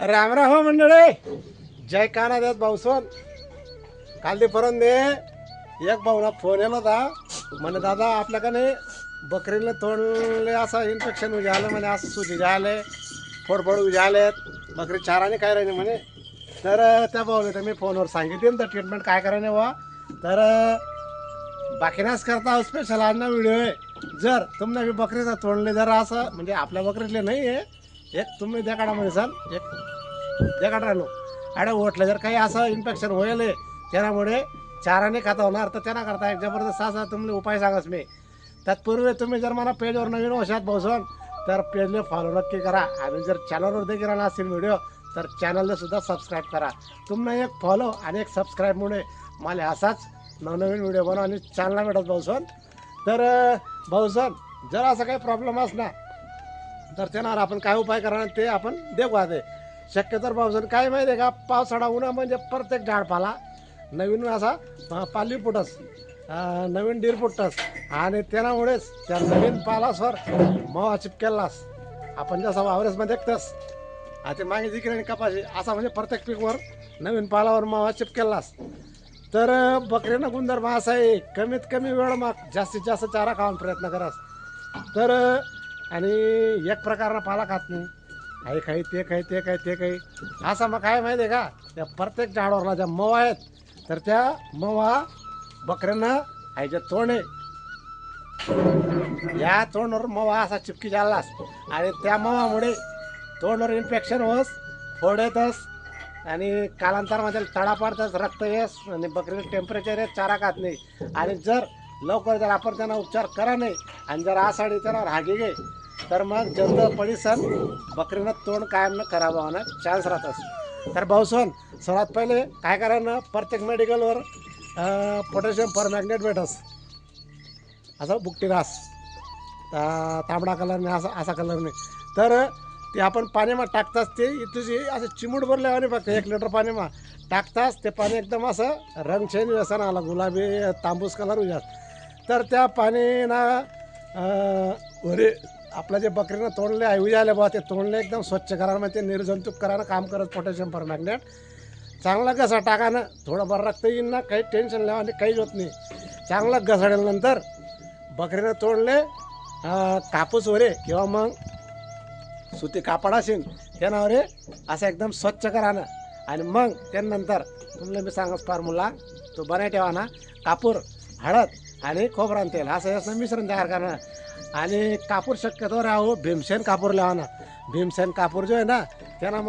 राम राम हो मंडळी. जय कानाद्यात भाऊसन. काल ते परत दे एक भाऊना फोन येला होता. म्हणे दादा आपल्याकडे बकरीला तोंडले असं इन्फेक्शन झालं म्हणे, असं सुजी झाले, फोडफोड झालेत, बकरी चाराने काय राहिले म्हणे. तर त्या भाऊने तर मी फोनवर सांगितले तर ट्रीटमेंट काय करायने वा. तर बाकीनाच करता स्पेशल आज ना व्हिडिओ आहे. जर तुम्ही बकरीचा तोंडले जर असं म्हणजे आपल्या बकरीतले नाही आहे, एक तुम्ही त्या काढामध्ये सर एक त्या काढ राहिलो अरे ओटलं जर काही असं इन्फेक्शन होईल त्यामुळे चाराने खाता होणार, तर त्यांना करता एक जबरदस्त असा तुम्ही उपाय सांगाच मी. तत्पूर्वी तुम्ही जर मला पेजवर नवीन वशात पोहोचवाल तर पेजला फॉलो नक्की करा. आणि जर चॅनलवर देखील राहणार असेल व्हिडिओ तर चॅनलला सुद्धा सबस्क्राईब करा. तुम्हाला एक फॉलो आणि एक सबस्क्राईबमुळे मला असाच नवनवीन व्हिडिओ बनवा आणि चॅनलला भेटत भाऊसन. तर भाऊसन जर असं काही प्रॉब्लेम असला तर त्यावर आपण काय उपाय करणार ते आपण देऊ. आहे शक्यतर भाऊसन काय माहिती आहे का, पावसाळा उन्हा म्हणजे प्रत्येक झाडपाला नवीन असा पाली फुटस, नवीन डीर फुटस आणि त्यामुळेच त्या नवीन पालासवर मवा चिपकेलास आपण जसा वावरेसमध्ये देखतस आता मागे जिकडे कपाशी असा म्हणजे प्रत्येक पीकवर नवीन पालावर मवा चिपकेलास. तर बकरीनं गुणधर्म असा आहे, कमीत कमी वेळ माग जास्तीत जास्त चारा खावायला प्रयत्न करास. तर आणि एक प्रकारनं पाला खात नाही, हे काही ते काही ते काही ते काही असं. मग काय माहिती आहे का, त्या प्रत्येक झाडावरला ज्या मवा आहेत तर त्या मवा बकऱ्यांना ह्याच्या तोंड आहे, या तोंडवर मवा असा चिपकी झालास आणि त्या मवामुळे तोंडवर इन्फेक्शन होस, फोड येतस आणि कालांतरामध्ये तडा पाडतस, रक्त येस आणि बकरीचं टेम्परेचर येत, चारा खात नाही. आणि जर लवकर जर आपण त्यांना उपचार करा नाही आणि जर आषाढी त्याला रागी गे तर मग जंत पडीसन बकरीनं तोंड कायम न खराब होण्यास चान्स राहतस. तर भाऊसन सर्वात पहिले काय करायनं, प्रत्येक मेडिकलवर पोटॅशियम परमॅग्नेट भेटस, असं बुकटी घास तांबडा कलरने असा असा कलरने. तर ते आपण पाण्यामध्ये टाकताच ते तुझी असं चिमूट भरले आणि फक्त 1 लिटर पाण्यामा टाकताच ते पाणी एकदम असं रंग चेंज व्यसन आला, गुलाबी तांबूस कलर होईल. तर त्या पाणीना वरे आपलं जे बकरीनं तोंडले आयु झाले बा ते तोंडले एकदम स्वच्छ करायला ते निर्जंतुक करायला काम करत पोटॅशियम परमॅग्नेट. चांगला घसा टाकानं थोडं बरं रक्त येईन ना, काही टेन्शन लावा आणि काहीच होत नाही. चांगलं घसाडल्यानंतर बकरीनं तोंडले कापूस वरे किंवा मग सुती कापड असेल त्यानावर असं एकदम स्वच्छ करानं आणि मग त्यानंतर तुम्हाला मी सांगस फॉर्म्युला तो बनाय ठेवा ना, कापूर, हळद आणि खोबरान तेल असं असं मिश्रण तयार करणं. आणि कापूर शक्यतो राहू भीमसेन कापूर लावा ना. भीमसेन कापूर जो आहे ना त्यांना